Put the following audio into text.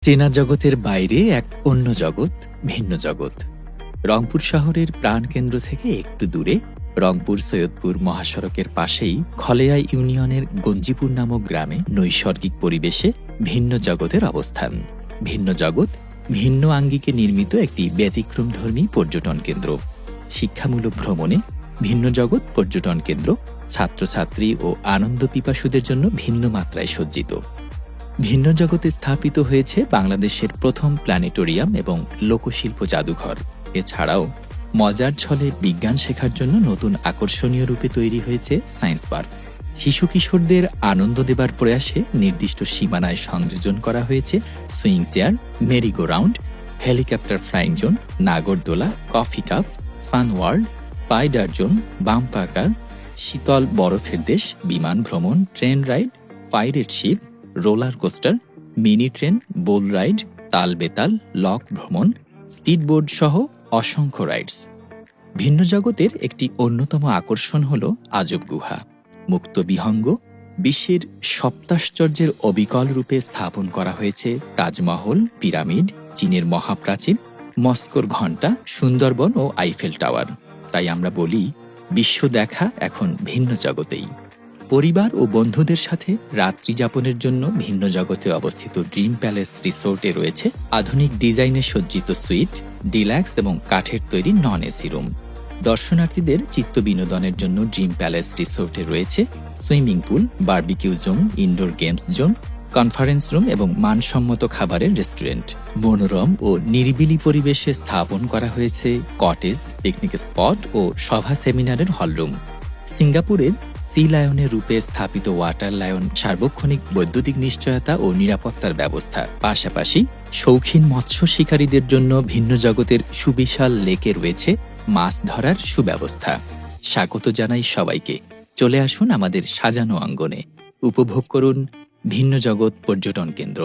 চেনা জগতের বাইরে এক অন্য জগৎ, ভিন্ন জগৎ। রংপুর শহরের প্রাণকেন্দ্র থেকে একটু দূরে রংপুর সৈয়দপুর মহাসড়কের পাশেই খলেয়া ইউনিয়নের গঞ্জিপুর নামক গ্রামে নৈসর্গিক পরিবেশে ভিন্ন জগতের অবস্থান। ভিন্ন জগৎ ভিন্ন আঙ্গিকে নির্মিত একটি ব্যতিক্রমধর্মী পর্যটন কেন্দ্র। শিক্ষামূলক ভ্রমণে ভিন্ন জগৎ পর্যটন কেন্দ্র ছাত্রছাত্রী ও আনন্দ পিপাসুদের জন্য ভিন্ন মাত্রায় সজ্জিত। ভিন্ন জগতে স্থাপিত হয়েছে বাংলাদেশের প্রথম প্ল্যানেটোরিয়াম এবং লোকশিল্প জাদুঘর। এছাড়াও মজার ছলে বিজ্ঞান শেখার জন্য নতুন আকর্ষণীয় রূপে তৈরি হয়েছে সায়েন্স পার্ক। শিশু কিশোরদের আনন্দ দেবার প্রয়াসে নির্দিষ্ট সীমানায় সংযোজন করা হয়েছে swing chair, merry-go-round, helicopter flying zone, নাগরদোলা, coffee cup, fun world, spider zone, bumper car, শীতল বরফের দেশ, বিমান ভ্রমণ, train ride, pirate ship, roller coaster, mini train, bowl ride, তাল বেতাল, লক ভ্রমণ, স্পিডবোর্ড সহ অসংখ্য রাইডস। ভিন্ন জগতের একটি অন্যতম আকর্ষণ হল আজব গুহা। মুক্ত বিহঙ্গ বিশ্বের সপ্তাশ্চর্যের অবিকল রূপে স্থাপন করা হয়েছে তাজমহল, পিরামিড, চীনের মহাপ্রাচীর, মস্কোর ঘণ্টা, সুন্দরবন ও আইফেল টাওয়ার। তাই আমরা বলি, বিশ্ব দেখা এখন ভিন্ন জগতেই। পরিবার ও বন্ধুদের সাথে রাত্রি যাপনের জন্য ভিন্ন জগতে অবস্থিত ড্রিম প্যালেস রিসোর্টে রয়েছে আধুনিক ডিজাইনে সজ্জিত সুইট, ডিলাক্স এবং কাঠের তৈরি নন এসি রুম। দর্শনার্থীদের চিত্ত বিনোদনের জন্য ড্রিম প্যালেস রিসোর্টে রয়েছে swimming pool, barbecue zone, indoor games zone, conference room এবং মানসম্মত খাবারের রেস্টুরেন্ট। মনোরম ও নিরিবিলি পরিবেশে স্থাপন করা হয়েছে কটেজ, পিকনিক স্পট ও সভা সেমিনারের হলরুম। সিঙ্গাপুরের সি লায়নের রূপে স্থাপিত ওয়াটার লায়ন সার্বক্ষণিক বৈদ্যুতিক নিশ্চয়তা ও নিরাপত্তার ব্যবস্থা। পাশাপাশি শৌখিন মৎস্য শিকারীদের জন্য ভিন্ন জগতের সুবিশাল লেকে রয়েছে মাছ ধরার সুব্যবস্থা। স্বাগত জানাই সবাইকে। চলে আসুন আমাদের সাজানো অঙ্গনে, উপভোগ করুন ভিন্ন জগৎ পর্যটন কেন্দ্র।